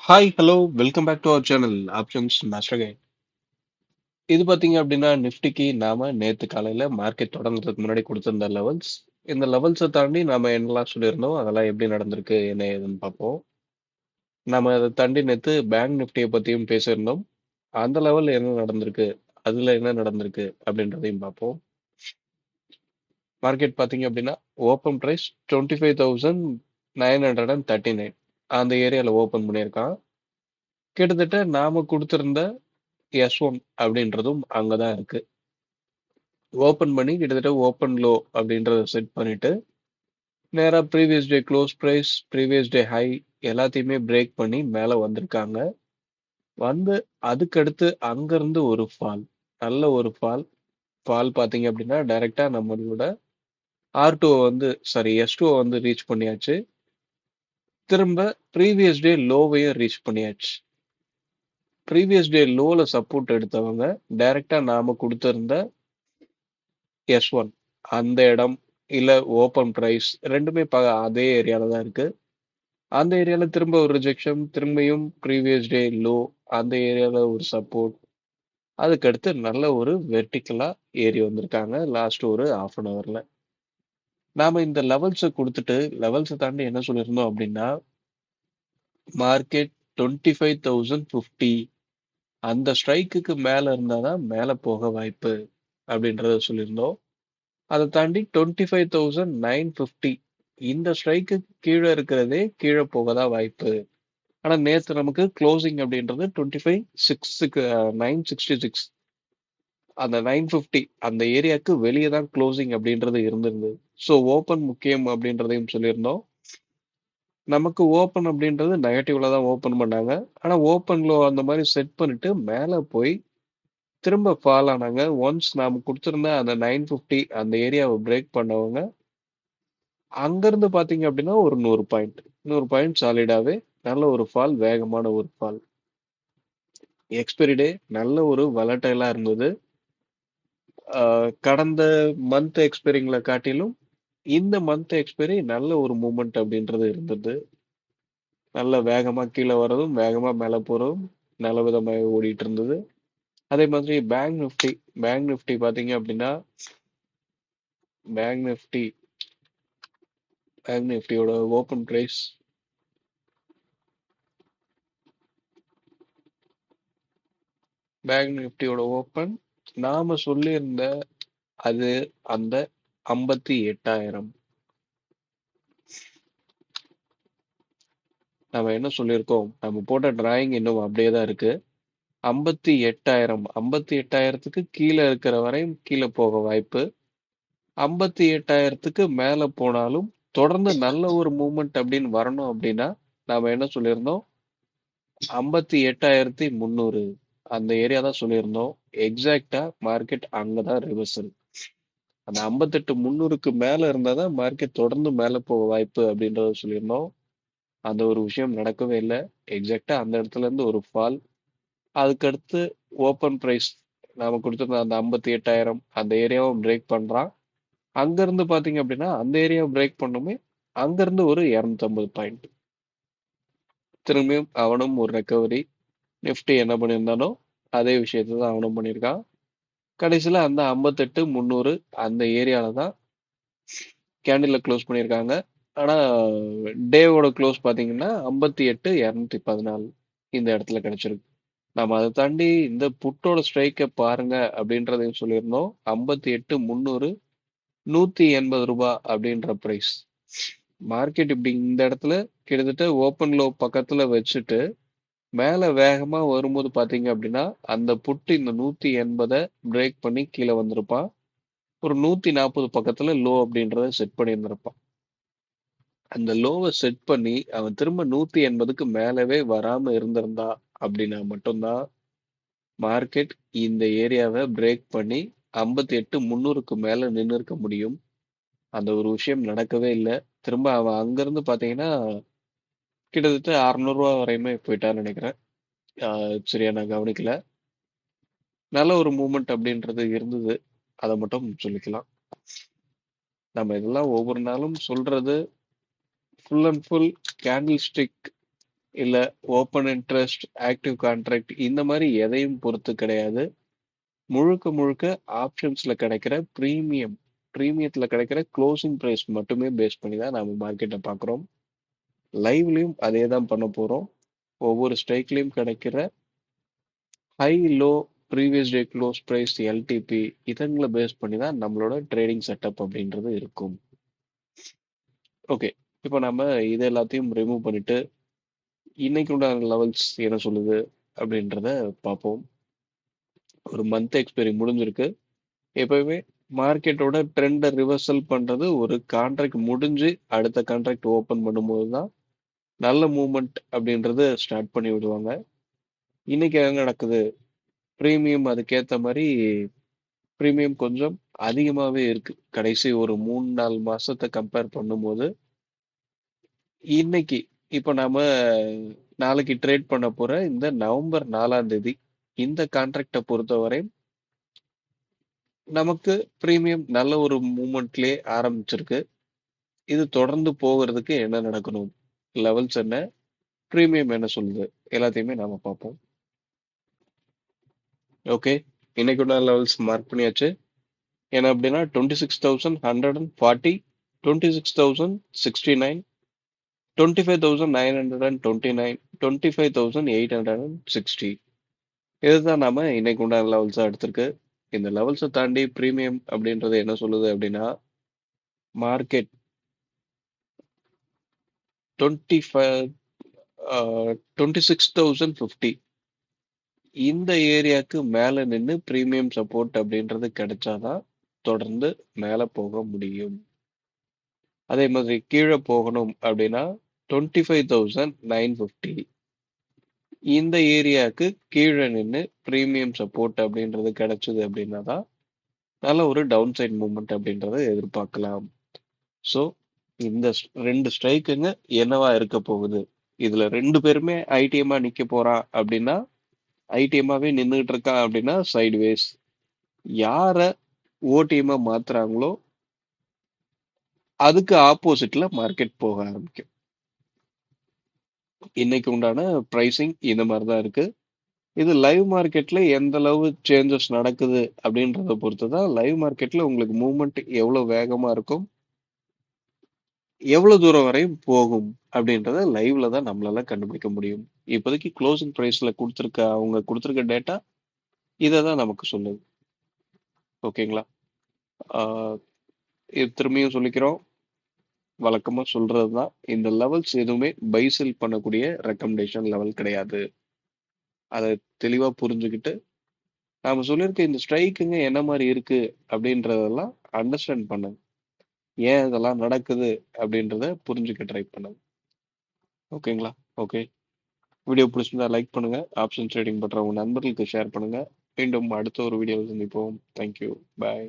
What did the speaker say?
Hi hello welcome back to our channel options master guide. இது பார்த்தீங்க அப்படின்னா நிஃப்டிக்கு நாம நேத்து காலையில மார்க்கெட் தொடங்குறதுக்கு முன்னாடி கொடுத்திருந்த லெவல்ஸ். இந்த லெவல்ஸை தாண்டி நாம என்னெல்லாம் சொல்லியிருந்தோம் அதெல்லாம் எப்படி நடந்திருக்கு என்ன ஏதுன்னு பார்ப்போம். நாம அதை தாண்டி நேத்து பேங்க் நிஃப்டியை பத்தியும் பேசியிருந்தோம். அந்த லெவல்ல என்ன நடந்திருக்கு, அதுல என்ன நடந்திருக்கு அப்படின்றதையும் பார்ப்போம். மார்க்கெட் பார்த்தீங்க அப்படின்னா ஓப்பன் ப்ரைஸ் 25,939 அந்த ஏரியால ஓப்பன் பண்ணியிருக்கான். கிட்டத்தட்ட நாம கொடுத்திருந்த S1 அப்படின்றதும் அங்கதான் இருக்கு. ஓபன் பண்ணி கிட்டத்தட்ட ஓப்பன் லோ அப்படின்றத செட் பண்ணிட்டு நேரா previous day close price previous day high எல்லாத்தையுமே பிரேக் பண்ணி மேல வந்திருக்காங்க. வந்து அதுக்கடுத்து அங்கிருந்து ஒரு ஃபால், நல்ல ஒரு ஃபால். ஃபால் பாத்தீங்க அப்படின்னா டைரக்டா நம்மளோட R2 S2 வந்து ரீச் பண்ணியாச்சு. திரும்ப ப்ரீவியஸ் டே லோவையும் ரீச் பண்ணியாச்சு. ப்ரீவியஸ் டே லோல சப்போர்ட் எடுத்தவங்க டைரக்டா நாம கொடுத்திருந்த S1 அந்த இடம் இல்ல ஓப்பன் பிரைஸ் ரெண்டுமே அதே ஏரியால தான் இருக்கு. அந்த ஏரியால திரும்ப ஒரு ரிஜெக்ஷன், திரும்பியும் ப்ரீவியஸ் டே லோ, அந்த ஏரியால ஒரு சப்போர்ட். அதுக்கடுத்து நல்ல ஒரு வெர்டிக்கலா ஏறி வந்திருக்காங்க லாஸ்ட் ஒரு ஹாஃப் அன் ஹவர்ல. நாம இந்த லெவல்ஸை கொடுத்துட்டு லெவல்ஸை தாண்டி என்ன சொல்லியிருந்தோம் அப்படின்னா மார்க்கெட் 25,050 அந்த ஸ்ட்ரைக்குக்கு மேல இருந்தாதான் மேல போக வாய்ப்பு அப்படின்றத சொல்லியிருந்தோம். அதை தாண்டி 25,950 இந்த ஸ்ட்ரைக்கு கீழே இருக்கிறதே கீழே போகதான் வாய்ப்பு. ஆனா நேத்து நமக்கு க்ளோசிங் அப்படின்றது 966 அந்த 950 அந்த ஏரியாவுக்கு வெளியே தான் க்ளோசிங் அப்படின்றது இருந்திருந்தது. ஸோ ஓப்பன் முக்கியம் அப்படின்றதையும் சொல்லியிருந்தோம். நமக்கு ஓப்பன் அப்படின்றது நெகட்டிவ்ல தான் ஓப்பன் பண்ணாங்க. ஆனா ஓப்பன்ல அந்த மாதிரி செட் பண்ணிட்டு மேல போய் திரும்ப ஃபால் ஆனாங்க. ஒன்ஸ் நாம கொடுத்திருந்த அந்த 950 அந்த ஏரியாவை பிரேக் பண்ணவங்க அங்கிருந்து பாத்தீங்க அப்படின்னா ஒரு 100 பாயிண்ட் சாலிடாவே நல்ல ஒரு ஃபால், வேகமான ஒரு ஃபால். எக்ஸ்பைரி டே நல்ல ஒரு வலட்டைலா இருந்தது. கடந்த மந்த் எக்ஸ்பைரிங்களை காட்டிலும் இந்த மந்த் எக்ஸ்பைரி நல்ல ஒரு மூமெண்ட் அப்படின்றது இருந்தது. நல்ல வேகமா கீழே வர்றதும் வேகமா மேல போறதும் நல்ல விதமாக ஓடிட்டு இருந்தது. அதே மாதிரி பேங்க் நிஃப்டி பாத்தீங்க அப்படின்னா பேங்க் நிஃப்டி பேங்க் நிஃப்டியோட ஓப்பன் பிரைஸ் பேங்க் நிஃப்டியோட ஓப்பன் நாம சொல்லியிருந்த அது அந்த 58,000. நம்ம என்ன சொல்லியிருக்கோம், நம்ம போட்ட டிராயிங் இன்னும் அப்படியே தான் இருக்கு. 58,000 கீழே இருக்கிற வரையும் கீழே போக வாய்ப்பு. 58,000 மேல போனாலும் தொடர்ந்து நல்ல ஒரு மூவ்மெண்ட் அப்படின்னு வரணும் அப்படின்னா நாம என்ன சொல்லியிருந்தோம், 58,300 அந்த ஏரியா தான் சொல்லியிருந்தோம். எக்ஸாக்டா மார்க்கெட் அங்கதான் ரிவர்சல். அந்த 58,300 மேல இருந்தாதான் மார்க்கெட் தொடர்ந்து மேல போக வாய்ப்பு அப்படின்றத சொல்லியிருந்தோம். அந்த ஒரு விஷயம் நடக்கவே இல்லை. எக்ஸாக்டா அந்த இடத்துல இருந்து ஒரு ஃபால். அதுக்கடுத்து ஓப்பன் பிரைஸ் நாம கொடுத்திருந்த அந்த 58,000 அந்த ஏரியாவை பிரேக் பண்றான். அங்க இருந்து பாத்தீங்க அப்படின்னா அந்த ஏரியாவை பிரேக் பண்ணுமே அங்க இருந்து ஒரு 250 பாயிண்ட் திரும்பியும் அவனும் ஒரு ரெக்கவரி. நிஃப்டி என்ன பண்ணியிருந்தானோ அதே விஷயத்தை தான் அவனும் பண்ணியிருக்கான். கடைசியில அந்த 58,300 அந்த ஏரியால தான் கேண்டில்ல க்ளோஸ் பண்ணியிருக்காங்க. ஆனா டேவோட க்ளோஸ் பாத்தீங்கன்னா 58,214 இந்த இடத்துல கிடைச்சிருக்கு. நம்ம அதை தாண்டி இந்த புட்டோட ஸ்ட்ரைக்கை பாருங்க அப்படின்றதையும் சொல்லியிருந்தோம். 58,300 ரூபாய் அப்படின்ற பிரைஸ். மார்க்கெட் இப்படி இந்த இடத்துல கிட்டத்தட்ட ஓப்பன் லோ பக்கத்துல வச்சுட்டு மேல வேகமா வரும்போது பாத்தீங்க அப்படின்னா அந்த புட்டு இந்த 180 பிரேக் பண்ணி கீழே வந்திருப்பான். ஒரு 140 பக்கத்துல லோ அப்படின்றத செட் பண்ணியிருந்திருப்பான். அந்த லோவை செட் பண்ணி அவன் திரும்ப 180க்கு மேலவே வராம இருந்திருந்தா அப்படின்னா மட்டும்தான் மார்க்கெட் இந்த ஏரியாவை பிரேக் பண்ணி 58,300 மேல நின்று இருக்க முடியும். அந்த ஒரு விஷயம் நடக்கவே இல்லை. திரும்ப அவன் அங்கிருந்து பாத்தீங்கன்னா கிட்டத்தட்ட 600 ரூபா வரையுமே போயிட்டான்னு நினைக்கிறேன். சரியா நான் கவனிக்கல. நல்ல ஒரு மூமெண்ட் அப்படின்றது இருந்தது. அதை மட்டும் சொல்லிக்கலாம். நம்ம இதெல்லாம் ஒவ்வொரு நாளும் சொல்றது full and full candle stick இல்ல ஓப்பன் இன்ட்ரெஸ்ட், ஆக்டிவ் கான்ட்ராக்ட் இந்த மாதிரி எதையும் பொறுத்து கிடையாது. முழுக்க முழுக்க ஆப்ஷன்ஸ்ல கிடைக்கிற பிரீமியத்துல கிடைக்கிற க்ளோசிங் பிரைஸ் மட்டுமே பேஸ் பண்ணி தான் நாம மார்க்கெட்டை பார்க்குறோம். லைவ்லயும் அதே தான் பண்ண போறோம். ஒவ்வொரு ஸ்ட்ரைக்லயும் கிடைக்கிற high, low, previous day close price, LTP இதங்களை பேஸ் பண்ணி தான் நம்மளோட ட்ரேடிங் செட்டப் அப்படின்றது இருக்கும். ஓகே, இப்போ நம்ம இது எல்லாத்தையும் ரிமூவ் பண்ணிட்டு இன்னைக்கு உண்டான லெவல்ஸ் என்ன சொல்லுது அப்படின்றத பார்ப்போம். ஒரு மந்த் எக்ஸ்பைரி முடிஞ்சிருக்கு. எப்பவுமே மார்க்கெட்டோட ட்ரெண்டை ரிவர்சல் பண்றது ஒரு கான்ட்ராக்ட் முடிஞ்சு அடுத்த கான்ட்ராக்ட் ஓபன் பண்ணும்போது தான் நல்ல மூவ்மெண்ட் அப்படின்றத ஸ்டார்ட் பண்ணி விடுவாங்க. இன்னைக்கு என்ன நடக்குது? ப்ரீமியம் அதுக்கேத்த மாதிரி ப்ரீமியம் கொஞ்சம் அதிகமாவே இருக்கு. கடைசி ஒரு 3-4 மாசத்தை கம்பேர் பண்ணும்போது இன்னைக்கு இப்போ நாம நாளைக்கு ட்ரேட் பண்ண போற இந்த நவம்பர் 4ஆம் தேதி இந்த கான்ட்ராக்டை பொறுத்தவரை நமக்கு பிரீமியம் நல்ல ஒரு மூமெண்ட்லயே ஆரம்பிச்சிருக்கு. இது தொடர்ந்து போகிறதுக்கு என்ன நடக்கணும், லெவல்ஸ் என்ன, பிரீமியம் என்ன சொல்லுது, எல்லாத்தையுமே நாம பார்ப்போம். ஓகே, இன்னைக்குள்ள லெவல்ஸ் மார்க் பண்ணியாச்சு. ஏன்னா அப்படின்னா 26,140, 26,069, 25,929, 25,860 இதுதான் நாம இன்னைக்கு உண்டான லெவல்ஸா எடுத்திருக்கு. இந்த லெவல்ஸை தாண்டி பிரீமியம் அப்படின்றது என்ன சொல்லுது அப்படின்னா மார்க்கெட் 26,050 இந்த ஏரியாக்கு மேல நின்று பிரீமியம் சப்போர்ட் அப்படின்றது கிடைச்சாதான் தொடர்ந்து மேல போக முடியும். அதே மாதிரி கீழே போகணும் அப்படின்னா 25,950 இந்த ஏரியாக்கு கீழே நின்று பிரீமியம் சப்போர்ட் அப்படின்றது கிடைச்சது அப்படின்னா தான் நல்ல ஒரு டவுன் சைட் மூவ்மெண்ட் அப்படின்றத எதிர்பார்க்கலாம். ஸோ இந்த ரெண்டு ஸ்ட்ரைக்குங்க என்னவா இருக்க போகுது? இதுல ரெண்டு பேருமே ஐடிஎம்மா நிக்க போறான் அப்படின்னா ஐடிஎம்மாவே நின்றுட்டு இருக்கான் அப்படின்னா சைட்வேஸ். யார ஓடிஎம்மா மாத்துறாங்களோ அதுக்கு ஆப்போசிட்ல மார்க்கெட் போக ஆரம்பிக்கும். இன்னைக்கு உண்டான பிரைசிங் இந்த மாதிரி தான் இருக்கு. இது லைவ் மார்க்கெட்ல எந்த அளவு சேஞ்சஸ் நடக்குது அப்படின்றத பொறுத்து தான் லைவ் மார்க்கெட்ல உங்களுக்கு மூவ்மெண்ட் எவ்வளவு வேகமா இருக்கும், எவ்வளவு தூரம் வரையும் போகும் அப்படின்றத லைவ்ல தான் நம்மளால கண்டுபிடிக்க முடியும். இப்போதைக்கு க்ளோசிங் பிரைஸ்ல அவங்க கொடுத்துருக்க டேட்டா இதை தான் நமக்கு சொல்லுது. ஓகேங்களா? இது திரும்பியும் சொல்லிக்கிறோம், வழக்கமா சொல்றதுதான், இந்த லெவல்ஸ் எதுவுமே பை செல் பண்ணக்கூடிய ரெக்கமெண்டேஷன் லெவல் கிடையாது. அதை தெளிவா புரிஞ்சுக்கிட்டு நாம சொல்லியிருக்க இந்த ஸ்ட்ரைக்குங்க என்ன மாதிரி இருக்கு அப்படின்றதெல்லாம் அண்டர்ஸ்டாண்ட் பண்ணுங்க. ஏன் இதெல்லாம் நடக்குது அப்படின்றத புரிஞ்சுக்க ட்ரை பண்ணுங்க. ஓகேங்களா? ஓகே, வீடியோ பிடிச்சிருந்தா லைக் பண்ணுங்க, ஆப்ஷன் ட்ரேடிங் பண்ற உங்க நண்பர்களுக்கு ஷேர் பண்ணுங்க. மீண்டும் அடுத்த ஒரு வீடியோவில் சந்திப்போம். தேங்க்யூ, பாய்.